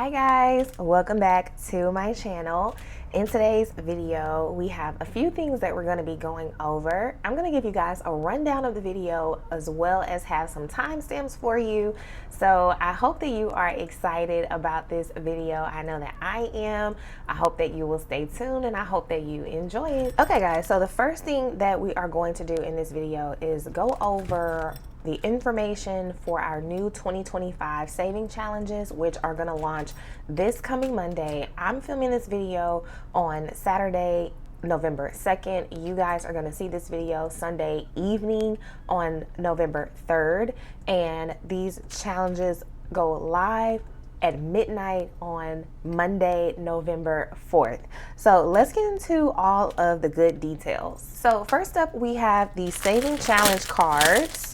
Hi guys, welcome back to my channel. In today's video, we have a few things that we're going to be going over. I'm going to give you guys a rundown of the video as well as have some timestamps for you. So I hope that you are excited about this video. I know that I am. I hope that you will stay tuned and I hope that you enjoy it. Okay guys, so the first thing that we are going to do in this video is go over the information for our new 2025 saving challenges, which are going to launch this coming Monday. I'm filming this video on Saturday, November 2nd. You guys are going to see this video Sunday evening on November 3rd. And these challenges go live at midnight on Monday, November 4th. So let's get into all of the good details. So first up, we have the saving challenge cards.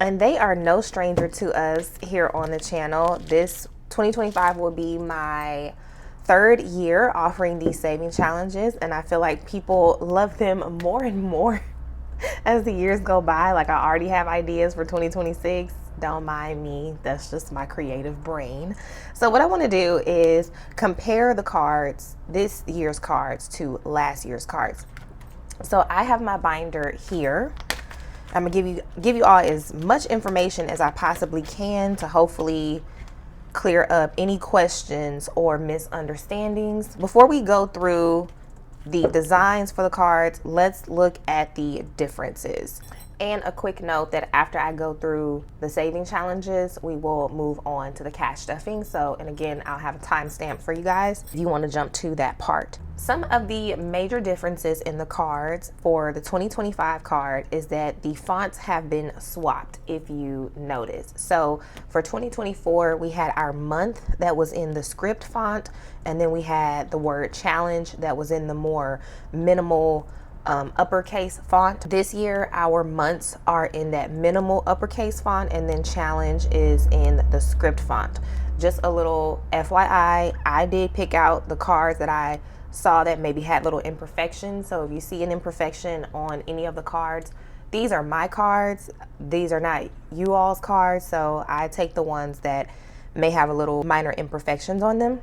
And they are no stranger to us here on the channel. This 2025 will be my third year offering these saving challenges, and I feel like people love them more and more as the years go by. Like, I already have ideas for 2026. Don't mind me, that's just my creative brain. So what I want to do is compare the cards, this year's cards, to last year's cards. So I have my binder here. I'm gonna give you all as much information as I possibly can to hopefully clear up any questions or misunderstandings. Before we go through the designs for the cards, let's look at the differences. And a quick note that after I go through the saving challenges, we will move on to the cash stuffing. So, and again, I'll have a timestamp for you guys if you want to jump to that part. Some of the major differences in the cards for the 2025 card is that the fonts have been swapped, if you notice. So for 2024, we had our month that was in the script font, and then we had the word challenge that was in the more minimal uppercase font. This year our months are in that minimal uppercase font, and then challenge is in the script font. Just a little FYI, I did pick out the cards that I saw that maybe had little imperfections. So if you see an imperfection on any of the cards, these are my cards. These are not you all's cards. So I take the ones that may have a little minor imperfections on them.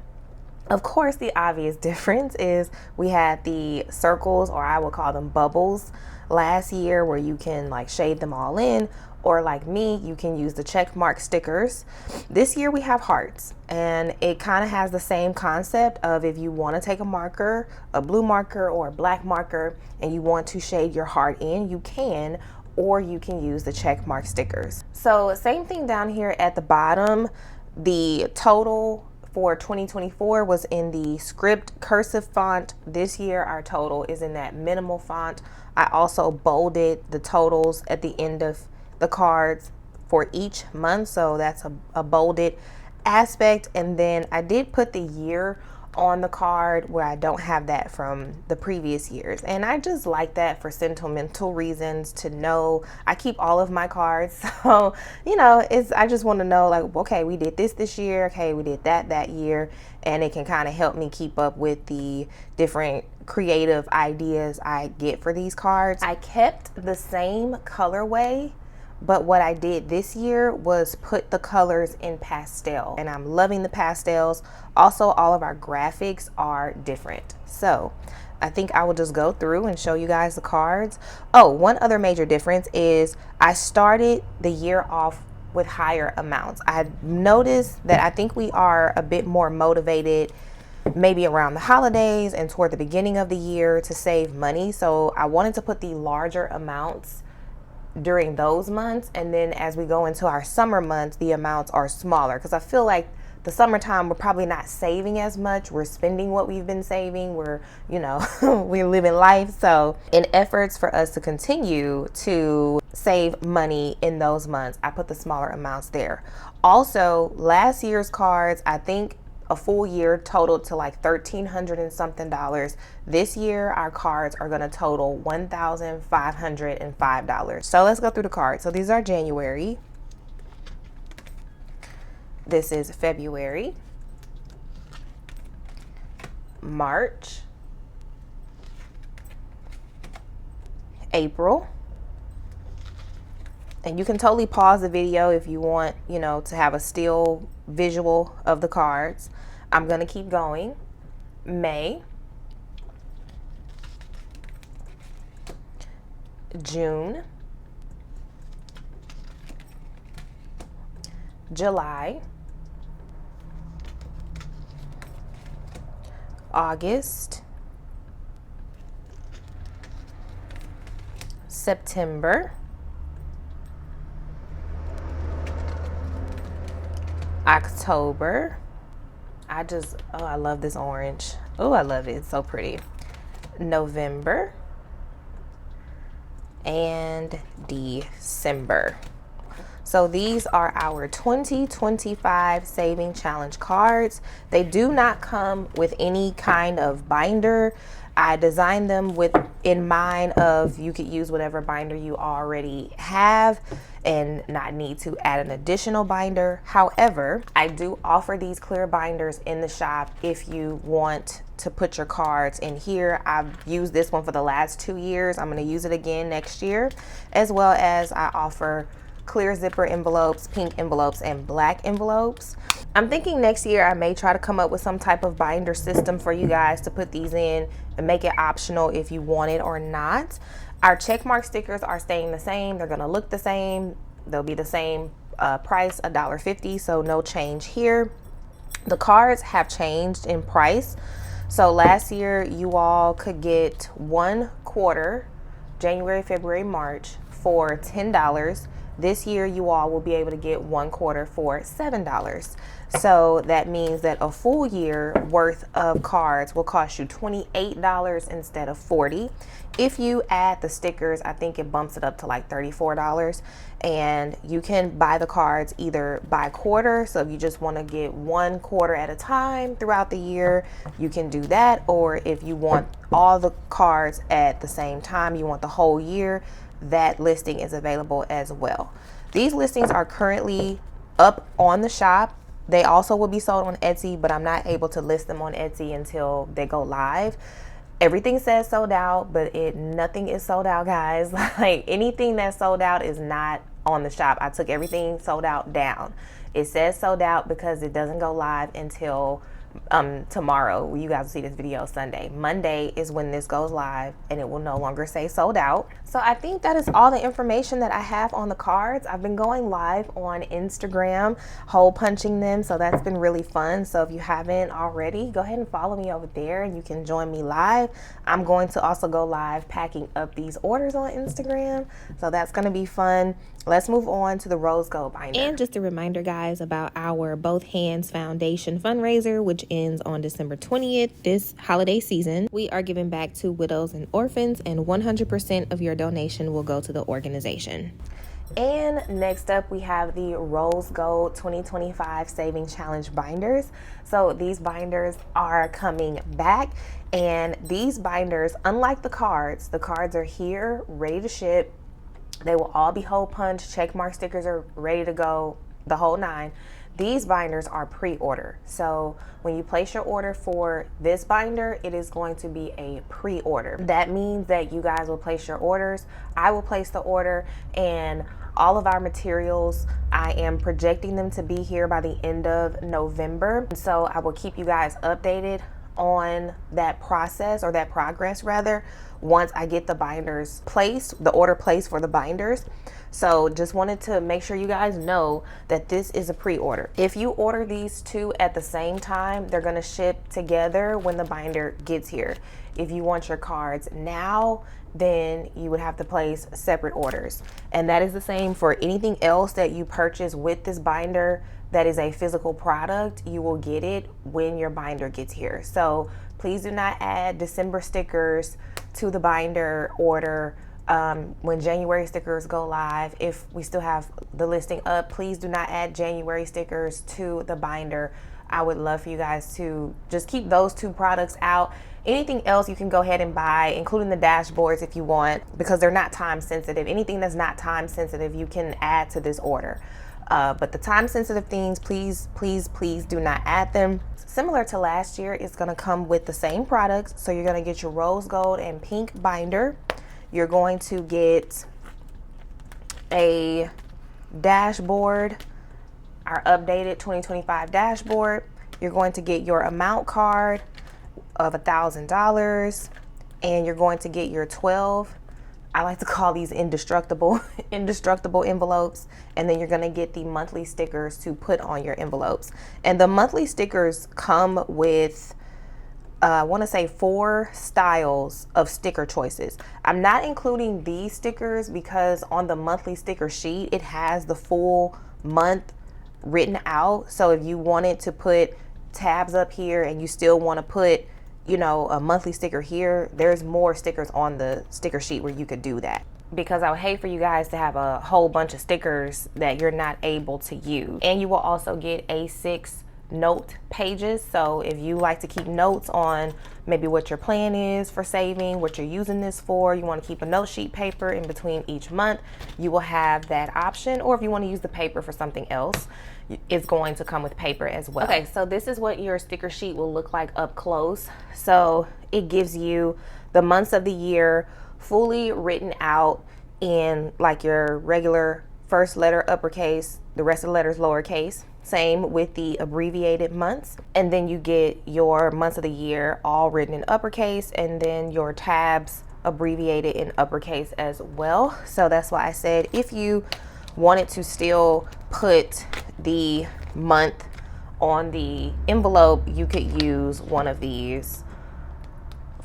Of course, the obvious difference is we had the circles, or I would call them bubbles, last year, where you can like shade them all in, or like me, you can use the check mark stickers. This year we have hearts, and it kind of has the same concept of if you want to take a marker, a blue marker or a black marker, and you want to shade your heart in, you can, or you can use the check mark stickers. So same thing down here at the bottom. The total for 2024 was in the script cursive font. This year our total is in that minimal font. I also bolded the totals at the end of the cards for each month, so that's a bolded aspect. And then I did put the year on the card where I don't have that from the previous years, and I just like that for sentimental reasons to know. I keep all of my cards, so you know, I just want to know, like, okay, we did this year, okay, we did that year, and it can kind of help me keep up with the different creative ideas I get for these cards. I kept the same colorway, but what I did this year was put the colors in pastel, and I'm loving the pastels. Also, all of our graphics are different. So I think I will just go through and show you guys the cards. Oh, one other major difference is I started the year off with higher amounts. I noticed that I think we are a bit more motivated maybe around the holidays and toward the beginning of the year to save money. So I wanted to put the larger amounts during those months, and then as we go into our summer months, the amounts are smaller, because I feel like the summertime we're probably not saving as much. We're spending what we've been saving. We're, you know, we're living life. So in efforts for us to continue to save money in those months, I put the smaller amounts there. Also, last year's cards, I think a full year totaled to like $1,300 and something. This year our cards are going to total $1,505. So let's go through the cards. So these are January, this is February, March, April, And you can totally pause the video if you want, you know, to have a still visual of the cards. I'm going to keep going. May, June, July, August, September, October. I love this orange. Oh, I love it. It's so pretty. November and December. So these are our 2025 Saving Challenge cards. They do not come with any kind of binder. I designed them with in mind of you could use whatever binder you already have and not need to add an additional binder. However, I do offer these clear binders in the shop if you want to put your cards in here. I've used this one for the last 2 years. I'm going to use it again next year, as well as I offer clear zipper envelopes, pink envelopes, and black envelopes. I'm thinking next year I may try to come up with some type of binder system for you guys to put these in and make it optional if you want it or not. Our checkmark stickers are staying the same. They're gonna look the same. They'll be the same price, $1.50, so no change here. The cards have changed in price. So last year you all could get 1 quarter, January, February, March, for $10. This year you all will be able to get 1 quarter for $7. So that means that a full year worth of cards will cost you $28 instead of $40. If you add the stickers, I think it bumps it up to like $34. And you can buy the cards either by quarter. So if you just want to get 1 quarter at a time throughout the year, you can do that. Or if you want all the cards at the same time, you want the whole year, that listing is available as well. These listings are currently up on the shop. They also will be sold on Etsy, but I'm not able to list them on Etsy until they go live. Everything says sold out, but nothing is sold out, guys. Like anything that's sold out is not on the shop. I took everything sold out down. It says sold out because it doesn't go live until tomorrow. You guys will see this video Sunday. Monday is when this goes live and it will no longer say sold out. So I think that is all the information that I have on the cards. I've been going live on Instagram, hole punching them, so that's been really fun. So if you haven't already, go ahead and follow me over there and you can join me live. I'm going to also go live packing up these orders on Instagram, so that's going to be fun. Let's move on to the rose gold binder. And just a reminder, guys, about our Both Hands Foundation fundraiser, which ends on December 20th this holiday season. We are giving back to widows and orphans, and 100% of your donation will go to the organization. And next up, we have the Rose Gold 2025 Saving Challenge binders. So these binders are coming back, and these binders, unlike the cards are here, ready to ship. They will all be hole punch, check mark stickers are ready to go, the whole 9. These binders are pre-order. So when you place your order for this binder, it is going to be a pre-order. That means that you guys will place your orders, I will place the order, and all of our materials, I am projecting them to be here by the end of November. So I will keep you guys updated on that process, or that progress rather, once I get the binders placed, the order placed for the binders. So just wanted to make sure you guys know that this is a pre-order. If you order these two at the same time, they're gonna ship together when the binder gets here. If you want your cards now, then you would have to place separate orders. And that is the same for anything else that you purchase with this binder that is a physical product. You will get it when your binder gets here. So please do not add December stickers to the binder order when January stickers go live. If we still have the listing up, please do not add January stickers to the binder. I would love for you guys to just keep those 2 products out. Anything else you can go ahead and buy, including the dashboards if you want, because they're not time sensitive. Anything that's not time sensitive, you can add to this order. But the time sensitive things, please, please, please do not add them. Similar to last year, it's gonna come with the same products. So you're gonna get your rose gold and pink binder. You're going to get a dashboard, our updated 2025 dashboard. You're going to get your amount card of $1,000, and you're going to get your 12, I like to call these indestructible envelopes, and then you're going to get the monthly stickers to put on your envelopes. And the monthly stickers come with I want to say 4 styles of sticker choices. I'm not including these stickers because on the monthly sticker sheet it has the full month written out. So if you wanted to put tabs up here and you still want to put, you know, a monthly sticker here, there's more stickers on the sticker sheet where you could do that, because I would hate for you guys to have a whole bunch of stickers that you're not able to use. And you will also get A6 note pages. So if you like to keep notes on maybe what your plan is for saving, what you're using this for, you want to keep a note sheet paper in between each month, you will have that option. Or if you want to use the paper for something else, it's going to come with paper as well. Okay, so this is what your sticker sheet will look like up close. So it gives you the months of the year fully written out in like your regular first letter uppercase, the rest of the letters lowercase. Same with the abbreviated months. And then you get your months of the year all written in uppercase, and then your tabs abbreviated in uppercase as well. So that's why I said if you wanted to still put the month on the envelope, you could use one of these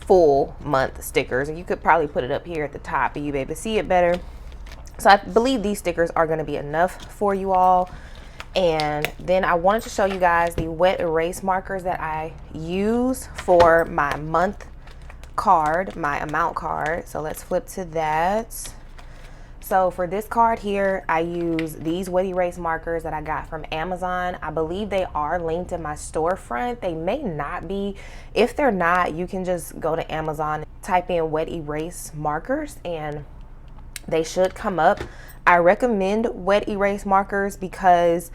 full month stickers, and you could probably put it up here at the top and you'll be able to see it better. So I believe these stickers are going to be enough for you all. And then I wanted to show you guys the wet erase markers that I use for my month card, my amount card. So let's flip to that. So for this card here, I use these wet erase markers that I got from Amazon. I believe they are linked in my storefront. They may not be. If they're not, you can just go to Amazon, type in wet erase markers, and they should come up. I recommend wet erase markers because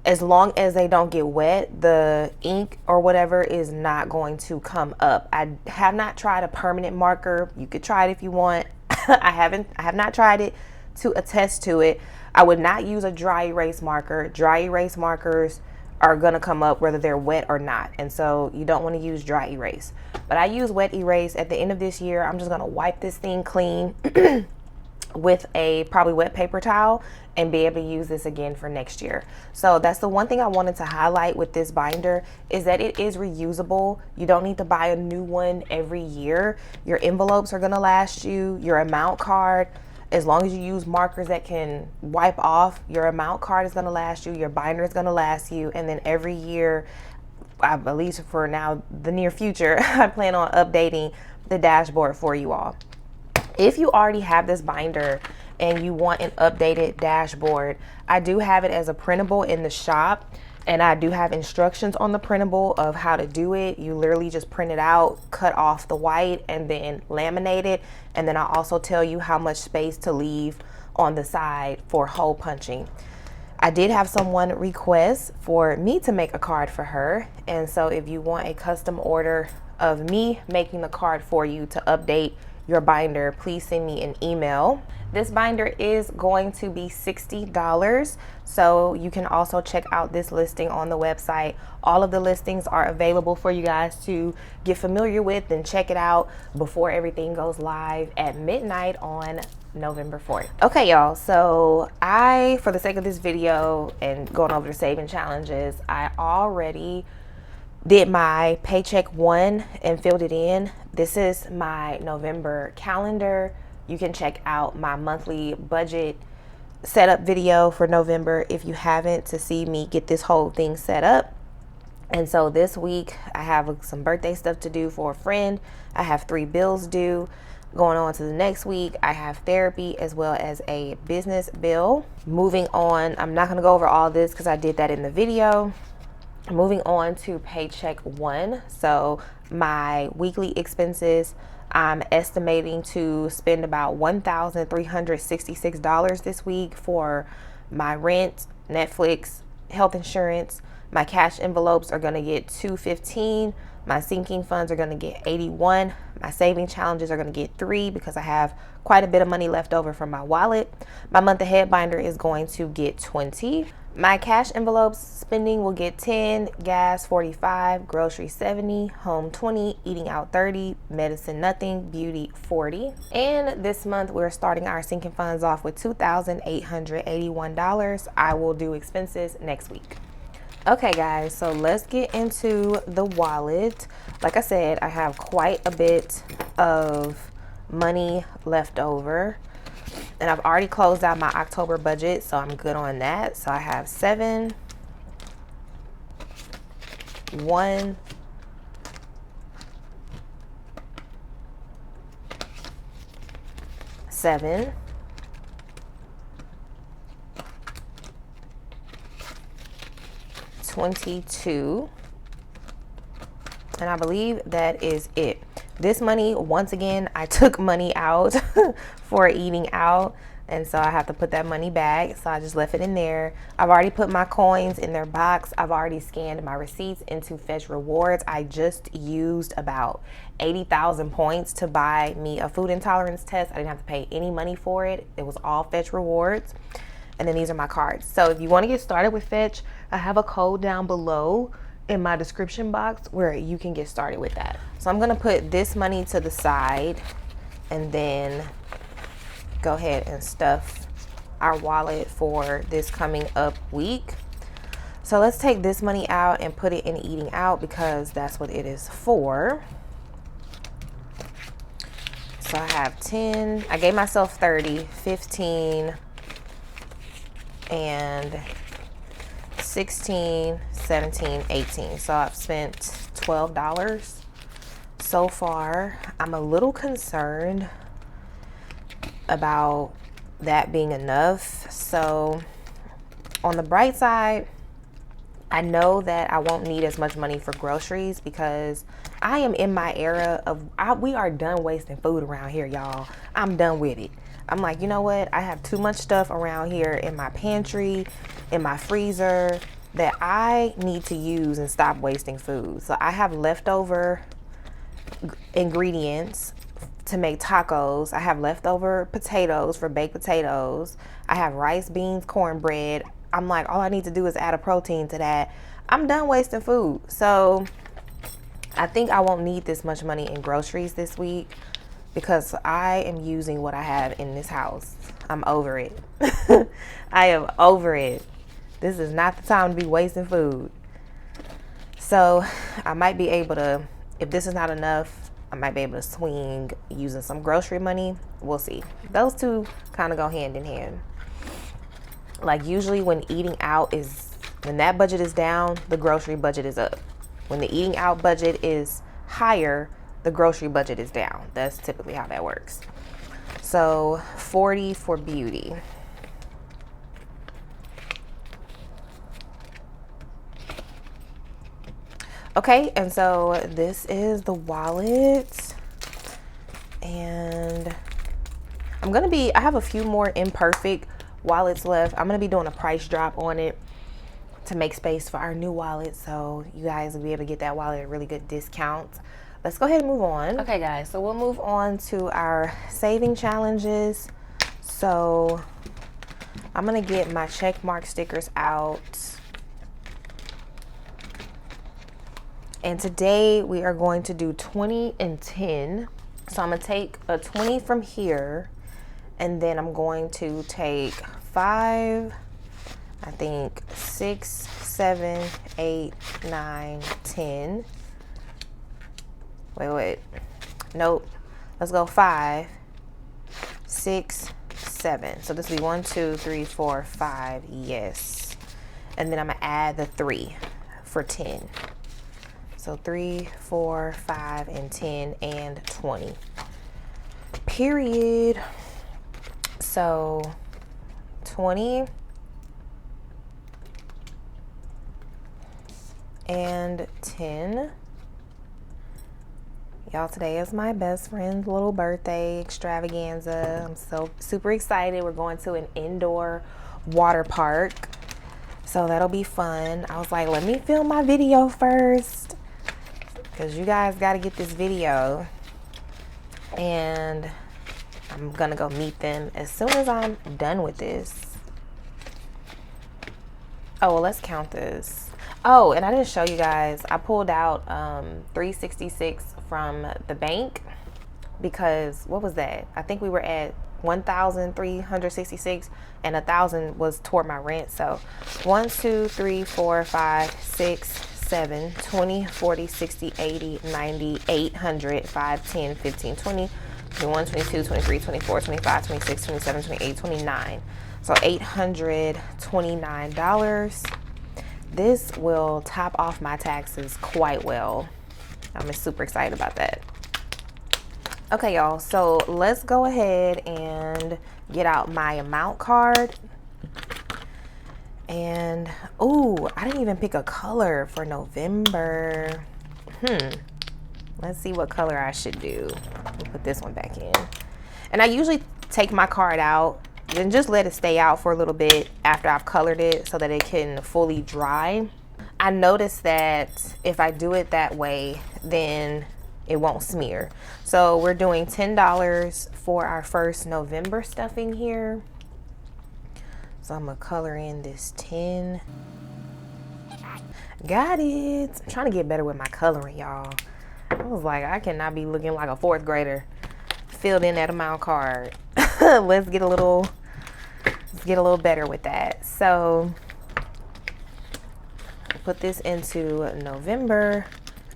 as long as they don't get wet, the ink or whatever is not going to come up. I have not tried a permanent marker. You could try it if you want. I have not tried it to attest to it. I would not use a dry erase marker. Dry erase markers are gonna come up whether they're wet or not, and so you don't want to use dry erase. But I use wet erase. At the end of this year, I'm just gonna wipe this thing clean with a probably wet paper towel and be able to use this again for next year. So that's the one thing I wanted to highlight with this binder, is that it is reusable. You don't need to buy a new one every year. Your envelopes are gonna last you. Your amount card, as long as you use markers that can wipe off, your amount card is gonna last you. Your binder is gonna last you. And then every year, I believe for now, the near future, I plan on updating the dashboard for you all. If you already have this binder and you want an updated dashboard, I do have it as a printable in the shop, and I do have instructions on the printable of how to do it. You literally just print it out, cut off the white, and then laminate it. And then I also tell you how much space to leave on the side for hole punching. I did have someone request for me to make a card for her, and so if you want a custom order of me making the card for you to update your binder, please send me an email. This binder is going to be $60, so you can also check out this listing on the website. All of the listings are available for you guys to get familiar with and check it out before everything goes live at midnight on November 4th. Okay, y'all, so for the sake of this video and going over the saving challenges, I already did my paycheck one and filled it in. This is my November calendar. You can check out my monthly budget setup video for November if you haven't, to see me get this whole thing set up. And so this week I have some birthday stuff to do for a friend. I have 3 bills due. Going on to the next week, I have therapy as well as a business bill. Moving on, I'm not gonna go over all this because I did that in the video. Moving on to paycheck one. So my weekly expenses, I'm estimating to spend about $1,366 this week for my rent, Netflix, health insurance, My cash envelopes are going to get $215. My sinking funds are going to get $81. My saving challenges are going to get $3 because I have quite a bit of money left over from my wallet. My month ahead binder is going to get $20. My cash envelopes spending will get $10, gas $45, groceries $70, home $20, eating out $30, medicine nothing, beauty $40. And this month we're starting our sinking funds off with $2,881. I will do expenses next week. Okay guys, so let's get into the wallet. Like I said, I have quite a bit of money left over. And I've already closed out my October budget, so I'm good on that. So I have 7, 1, 7, 22, and I believe that is it. This money, once again, I took money out for eating out, and so I have to put that money back, so I just left it in there. I've already put my coins in their box. I've already scanned my receipts into Fetch Rewards. I just used about 80,000 points to buy me a food intolerance test. I didn't have to pay any money for it. It was all Fetch Rewards. And then these are my cards. So if you want to get started with Fetch, I have a code down below in my description box where you can get started with that. So I'm gonna put this money to the side and then go ahead and stuff our wallet for this coming up week. So let's take this money out and put it in eating out because that's what it is for. So I have 10, I gave myself 30, 15, and 16, 17, 18. So I've spent $12 so far. I'm a little concerned about that being enough. So on the bright side, I know that I won't need as much money for groceries because I am in my era of, we are done wasting food around here, y'all. I'm done with it. I'm like, you know what? I have too much stuff around here in my pantry, in my freezer that I need to use and stop wasting food. So I have leftover ingredients to make tacos. I have leftover potatoes for baked potatoes. I have rice, beans, cornbread. I'm like, all I need to do is add a protein to that. I'm done wasting food. So I think I won't need this much money in groceries this week because I am using what I have in this house. I'm over it. I am over it. This is not the time to be wasting food. So I might be able to, if this is not enough, I might be able to swing using some grocery money. We'll see. Those two kind of go hand in hand. Like usually when eating out is, when that budget is down, the grocery budget is up. When the eating out budget is higher, the grocery budget is down. That's typically how that works. So 40 for beauty. Okay, and so this is the wallet. And I have a few more imperfect wallets left. I'm gonna be doing a price drop on it to make space for our new wallet, so you guys will be able to get that wallet at a really good discount. Let's go ahead and move on. Okay guys, so we'll move on to our saving challenges. So I'm gonna get my check mark stickers out. And today we are going to do 20 and 10. So I'm gonna take a 20 from here, and then I'm going to take 5, I think 6, 7, 8, 9, 10. Wait. Nope. Let's go 5, 6, 7. So this will be 1, 2, 3, 4, 5. Yes. And then I'm gonna add the 3 for 10. So 3, 4, 5, and 10, and 20. Period. So 20 and 10. Y'all, today is my best friend's little birthday extravaganza. I'm so super excited. We're going to an indoor water park. So that'll be fun. I was like, let me film my video first, because you guys got to get this video. And I'm going to go meet them as soon as I'm done with this. Oh, well, let's count this. Oh, and I didn't show you guys. I pulled out $366 from the bank because what was that? I think we were at $1,366 and $1,000 was toward my rent. So 1, 2, 3, 4, 5, 6, 7, 20, 40, 60, 80, 90, 800, 5, 10, 15, 20, 21, 22, 23, 24, 25, 26, 27, 28, 29. So $829. This will top off my taxes quite well. I'm super excited about that. Okay, y'all, so let's go ahead and get out my amount card. And, ooh, I didn't even pick a color for November. Let's see what color I should do. Let me put this one back in. And I usually take my card out and just let it stay out for a little bit after I've colored it so that it can fully dry. I noticed that if I do it that way, then it won't smear. So we're doing $10 for our first November stuffing here. So I'm gonna color in this 10. Got it. I'm trying to get better with my coloring, y'all. I was like, I cannot be looking like a 4th grader. Filled in that amount card. Let's get a little better with that. So put this into November,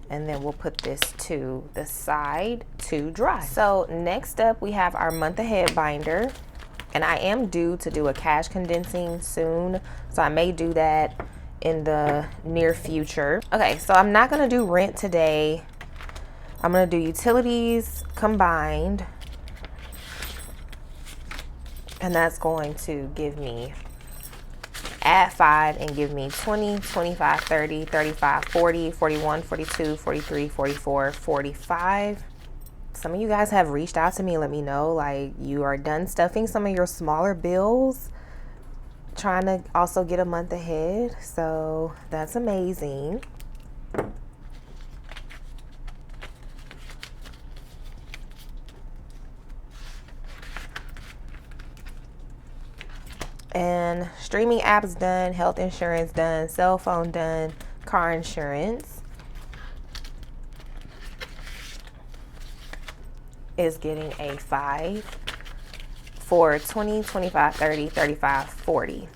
and then we'll put this to the side to dry. So next up we have our month ahead binder, and I am due to do a cash condensing soon, so I may do that in the near future. Okay, so I'm not gonna do rent today. I'm gonna do utilities combined, and that's going to give me, add 5 and give me 20, 25, 30, 35, 40, 41, 42, 43, 44, 45. Some of you guys have reached out to me and let me know like you are done stuffing some of your smaller bills, trying to also get a month ahead. So that's amazing. And streaming apps done, health insurance done, cell phone done, car insurance is getting a 5 for 20, 25, 30, 35, 40.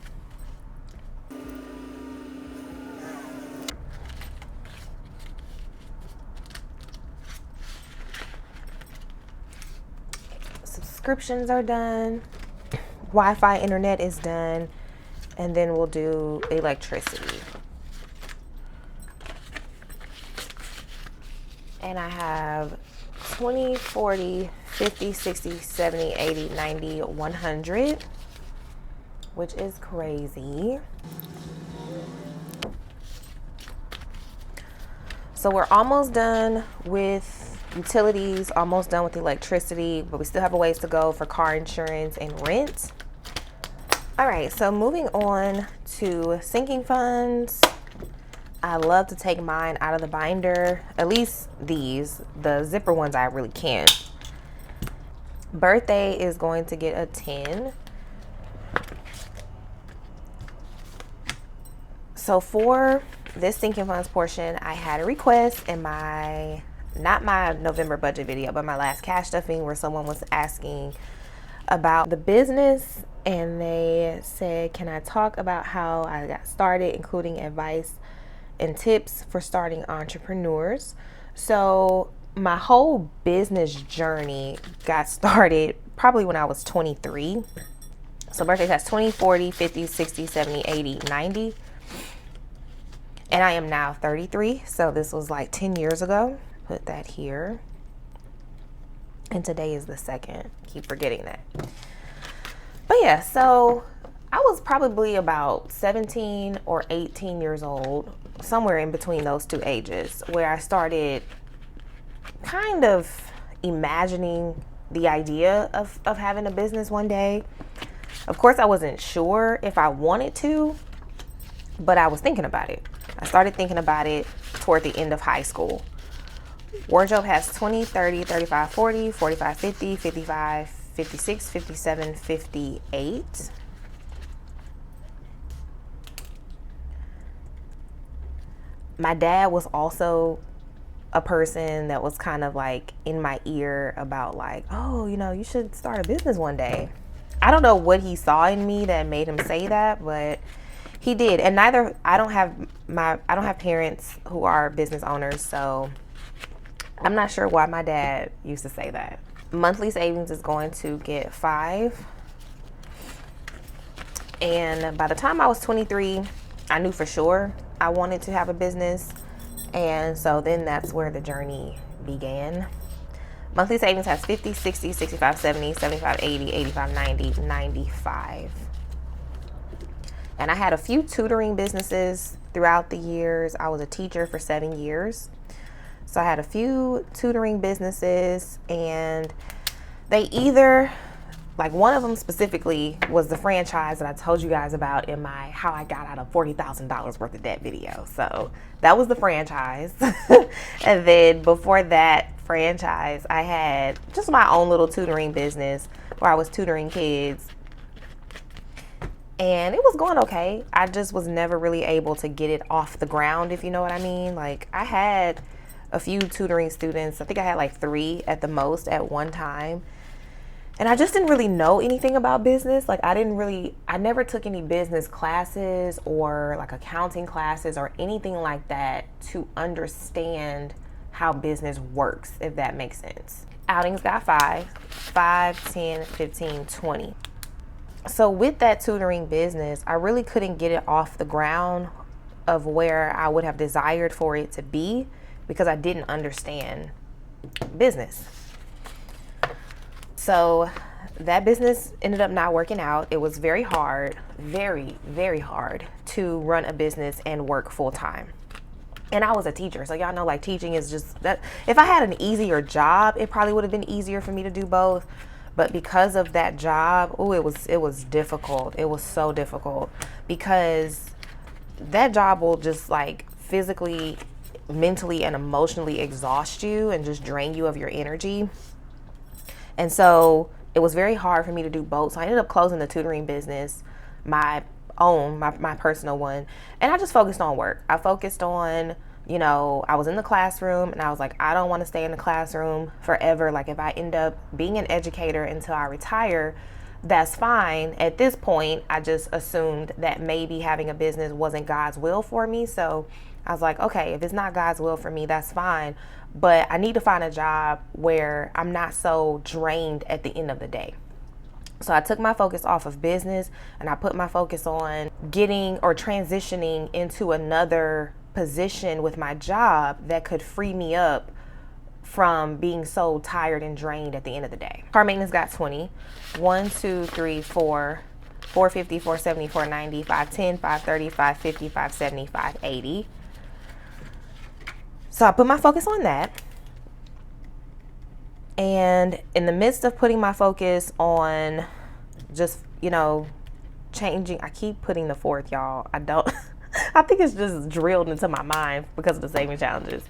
Subscriptions are done. Wi-Fi internet is done, and then we'll do electricity. And I have 20, 40, 50, 60, 70, 80, 90, 100, which is crazy. So we're almost done with utilities, almost done with electricity, but we still have a ways to go for car insurance and rent. All right, so moving on to sinking funds. I love to take mine out of the binder, at least these. The zipper ones I really can't. Birthday is going to get a 10. So for this sinking funds portion, I had a request in my, not my November budget video, but my last cash stuffing, where someone was asking about the business, and they said, can I talk about how I got started, including advice and tips for starting entrepreneurs. So my whole business journey got started probably when I was 23. So birthdays has 20, 40, 50, 60, 70, 80, 90. And I am now 33. So this was like 10 years ago. Put that here. And today is the 2nd. Keep forgetting that. But yeah, so I was probably about 17 or 18 years old, somewhere in between those two ages, where I started kind of imagining the idea of having a business one day. Of course, I wasn't sure if I wanted to, but I was thinking about it. I started thinking about it toward the end of high school. Wardrobe has 20, 30, 35, 40, 45, 50, 55, 56, 57, 58. My dad was also a person that was kind of like in my ear about like, oh, you know, you should start a business one day. I don't know what he saw in me that made him say that, but he did. And I don't have parents who are business owners, so I'm not sure why my dad used to say that. Monthly savings is going to get 5. And by the time I was 23, I knew for sure I wanted to have a business. And so then that's where the journey began. Monthly savings has 50, 60, 65, 70, 75, 80, 85, 90, 95. And I had a few tutoring businesses throughout the years. I was a teacher for 7 years. So I had a few tutoring businesses, and they either, like one of them specifically was the franchise that I told you guys about in my how I got out of $40,000 worth of debt video. So that was the franchise. And then before that franchise, I had just my own little tutoring business where I was tutoring kids. And it was going okay. I just was never really able to get it off the ground, if you know what I mean. Like, I had a few tutoring students. I think I had like 3 at the most at one time. And I just didn't really know anything about business. Like, I never took any business classes or like accounting classes or anything like that to understand how business works, if that makes sense. Outings got 5, 10, 15, 20. So with that tutoring business, I really couldn't get it off the ground of where I would have desired for it to be because I didn't understand business. So that business ended up not working out. It was very hard, very, very hard to run a business and work full time. And I was a teacher, so y'all know, like, teaching is just that. If I had an easier job, it probably would have been easier for me to do both. But because of that job, it was difficult. It was so difficult because that job will just like physically, mentally, and emotionally exhaust you and just drain you of your energy. And so it was very hard for me to do both. So I ended up closing the tutoring business, my personal one. And I just focused on work. I focused on, you know, I was in the classroom and I was like, I don't want to stay in the classroom forever. Like, if I end up being an educator until I retire, that's fine. At this point, I just assumed that maybe having a business wasn't God's will for me. So I was like, okay, if it's not God's will for me, that's fine. But I need to find a job where I'm not so drained at the end of the day. So I took my focus off of business and I put my focus on getting or transitioning into another position with my job that could free me up from being so tired and drained at the end of the day. Car maintenance got 20. 1, 2, 3, 4, 450, 470, 490, 510, 530, 550, 570, 580. So I put my focus on that. And in the midst of putting my focus on just, you know, changing, I keep putting the 4th, y'all. I think it's just drilled into my mind because of the saving challenges.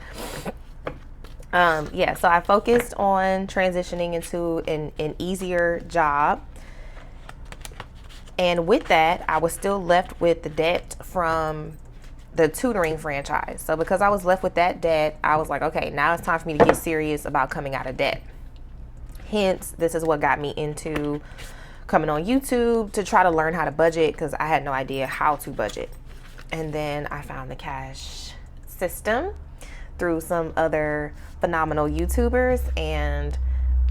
So I focused on transitioning into an easier job. And with that, I was still left with the debt from the tutoring franchise. So because I was left with that debt, I was like, okay, now it's time for me to get serious about coming out of debt. Hence, this is what got me into coming on YouTube to try to learn how to budget, because I had no idea how to budget. And then I found the cash system through some other phenomenal YouTubers, and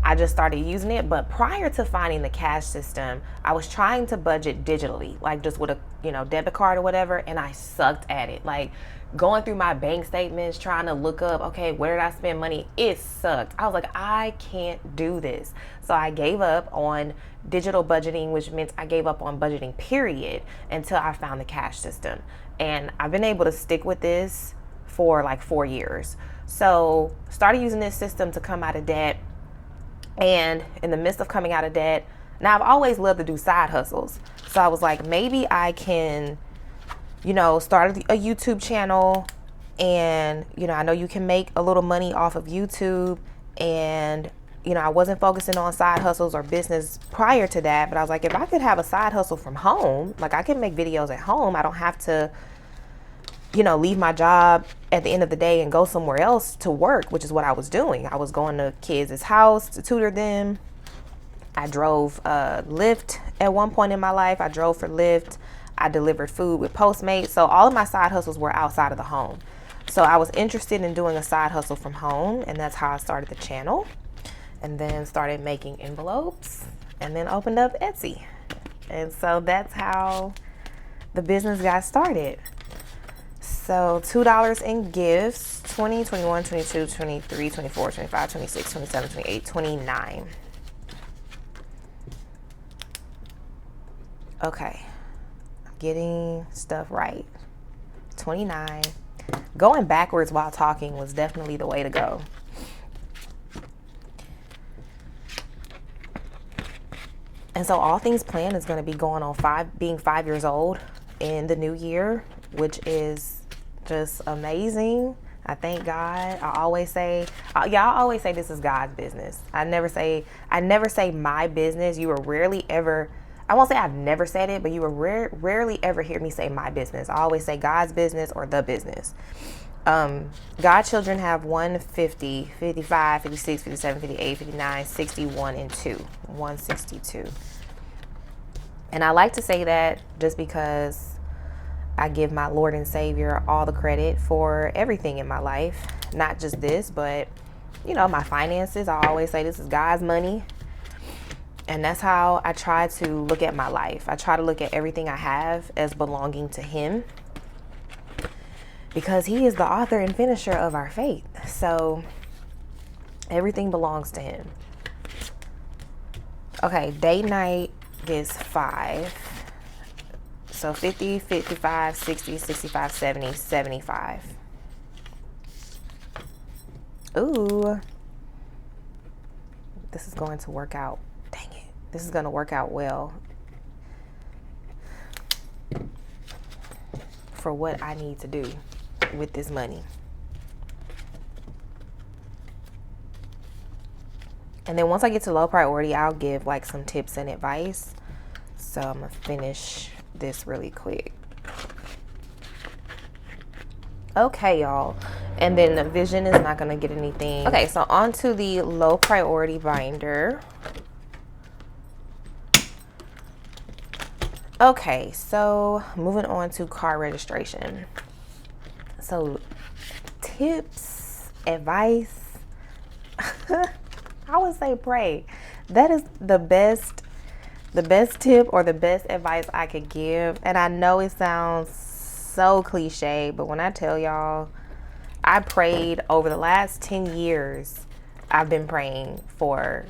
I just started using it. But prior to finding the cash system, I was trying to budget digitally, like just with a, you know, debit card or whatever, and I sucked at it. Like, going through my bank statements, trying to look up, okay, where did I spend money? It sucked. I was like, I can't do this. So I gave up on digital budgeting, which meant I gave up on budgeting, period, until I found the cash system. And I've been able to stick with this for like 4 years. So started using this system to come out of debt. And in the midst of coming out of debt, now I've always loved to do side hustles. So I was like, maybe I can you know, started a YouTube channel, and, you know, I know you can make a little money off of YouTube, and, you know, I wasn't focusing on side hustles or business prior to that, but I was like, if I could have a side hustle from home, like I can make videos at home. I don't have to, you know, leave my job at the end of the day and go somewhere else to work, which is what I was doing. I was going to kids' house to tutor them. I drove Lyft at one point in my life. I drove for Lyft. I delivered food with Postmates. So all of my side hustles were outside of the home. So I was interested in doing a side hustle from home, and that's how I started the channel. And then started making envelopes, and then opened up Etsy. And so that's how the business got started. So $2 in gifts, 20, 21, 22, 23, 24, 25, 26, 27, 28, 29. Okay, I'm getting stuff right. 29. Going backwards while talking was definitely the way to go. And so All Things Planned is going to be going on being 5 years old in the new year, which is just amazing. I thank God. I always say this is God's business. I never say my business. You will rarely ever, I won't say I've never said it, but you will rarely ever hear me say my business. I always say God's business or the business. Godchildren have 150, 55, 56, 57, 58, 59, 61, and 2. 162. And I like to say that just because I give my Lord and Savior all the credit for everything in my life. Not just this, but, you know, my finances. I always say this is God's money. And that's how I try to look at my life. I try to look at everything I have as belonging to Him, because He is the author and finisher of our faith. So everything belongs to Him. Okay, date night is 5. So 50, 55, 60, 65, 70, 75. Ooh. This is going to work out. Dang it. This is going to work out well for what I need to do with this money. And then once I get to low priority, I'll give like some tips and advice. So I'm gonna finish this really quick. Okay, y'all. And then the vision is not gonna get anything. Okay, so on to the low priority binder. Okay, so moving on to car registration. So tips, advice, I would say pray. That is the best tip or the best advice I could give. And I know it sounds so cliche, but when I tell y'all, I prayed over the last 10 years. I've been praying for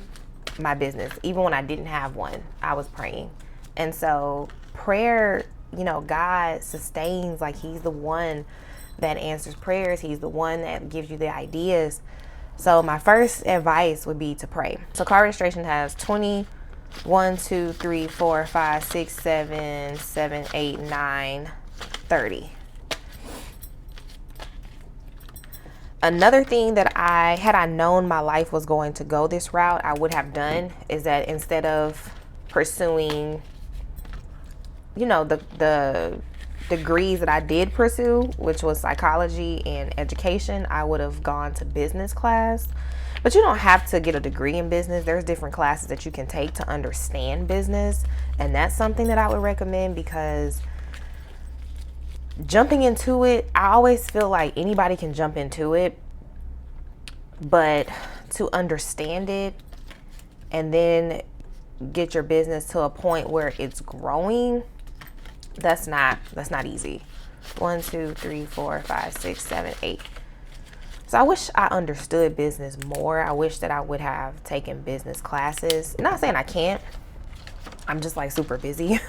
my business. Even when I didn't have one, I was praying. And so prayer, you know, God sustains. Like, He's the one that answers prayers. He's the one that gives you the ideas. So my first advice would be to pray. So car registration has 20, 1, 2, 3, 4, 5, 6, 7, 7, 8, 9, 30. Another thing that had I known my life was going to go this route, I would have done is that instead of pursuing, you know, the degrees that I did pursue, which was psychology and education, I would have gone to business class. But you don't have to get a degree in business. There's different classes that you can take to understand business. And that's something that I would recommend, because jumping into it, I always feel like anybody can jump into it. But to understand it and then get your business to a point where it's growing, that's not easy. 1, 2, 3, 4, 5, 6, 7, 8. So I wish I understood business more. I wish that I would have taken business classes. Not saying I can't. I'm just like super busy.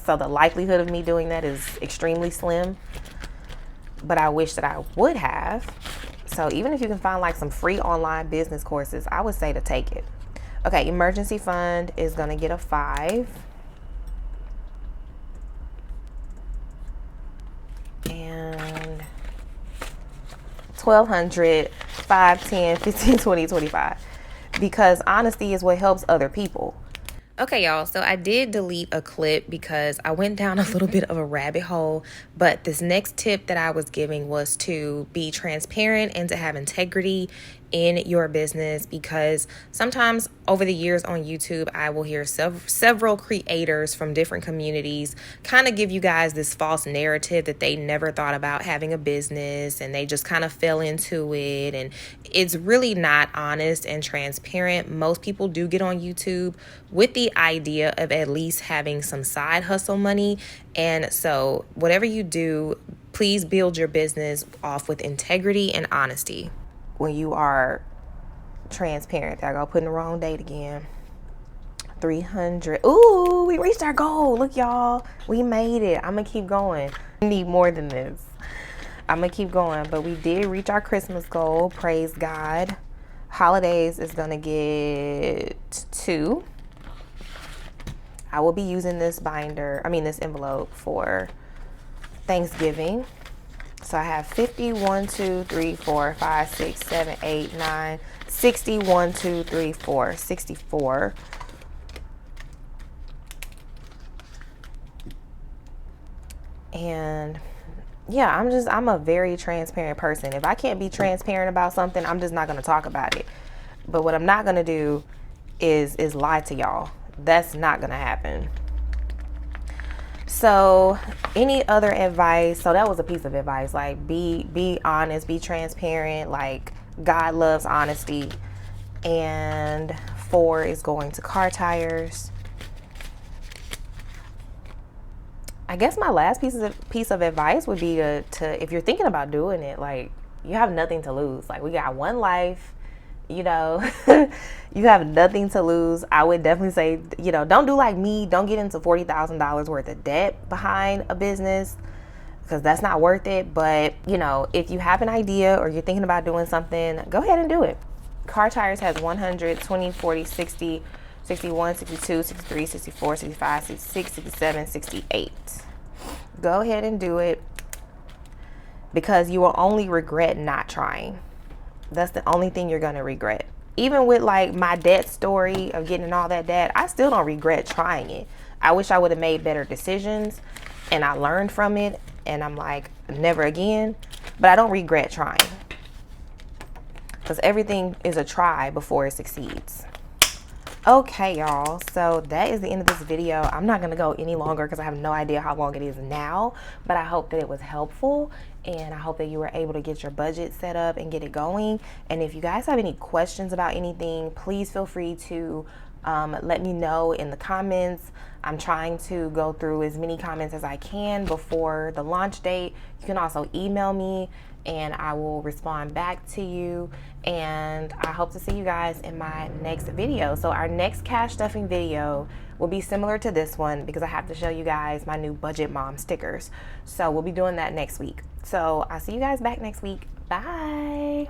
So the likelihood of me doing that is extremely slim. But I wish that I would have. So even if you can find like some free online business courses, I would say to take it. Okay, emergency fund is going to get a 5. 1,200, 5, 10, 15, 20, 25. Because honesty is what helps other people. Okay, y'all, so I did delete a clip because I went down a little bit of a rabbit hole, but this next tip that I was giving was to be transparent and to have integrity in your business, because sometimes over the years on YouTube, I will hear several creators from different communities kind of give you guys this false narrative that they never thought about having a business and they just kind of fell into it, and it's really not honest and transparent. Most people do get on YouTube with the idea of at least having some side hustle money, and so whatever you do, please build your business off with integrity and honesty. When you are transparent, I go putting the wrong date again. 300. Ooh, we reached our goal. Look, y'all, we made it. I'm gonna keep going. We need more than this. I'm gonna keep going, but we did reach our Christmas goal. Praise God. Holidays is gonna get 2. I will be using this this envelope for Thanksgiving. So I have 50, 1, 2, 3, 4, 5, 6, 7, 8, 9, 60, 1, 2, 3, 4, 64. And yeah, I'm a very transparent person. If I can't be transparent about something, I'm just not going to talk about it. But what I'm not going to do is lie to y'all. That's not going to happen. So any other advice? So that was a piece of advice. Like, be honest, be transparent. Like, God loves honesty. And 4 is going to car tires. I guess my last piece of advice would be to if you're thinking about doing it, like, you have nothing to lose. Like, we got one life, you know. You have nothing to lose. I would definitely say, don't do like me. Don't get into $40,000 worth of debt behind a business, because that's not worth it. But, if you have an idea or you're thinking about doing something, go ahead and do it. Car Tires has 100, 20, 40, 60, 61, 62, 63, 64, 65, 66, 67, 68. Go ahead and do it, because you will only regret not trying. That's the only thing you're going to regret. Even with like my debt story of getting all that debt, I still don't regret trying it. I wish I would have made better decisions and I learned from it, and I'm like, never again. But I don't regret trying, because everything is a try before it succeeds. Okay, y'all, so that is the end of this video. I'm not gonna go any longer because I have no idea how long it is now, but I hope that it was helpful, and I hope that you were able to get your budget set up and get it going. And if you guys have any questions about anything, please feel free to let me know in the comments. I'm trying to go through as many comments as I can before the launch date. You can also email me and I will respond back to you. And I hope to see you guys in my next video. So our next cash stuffing video will be similar to this one, because I have to show you guys my new Budget Mom stickers. So we'll be doing that next week. So I'll see you guys back next week. Bye.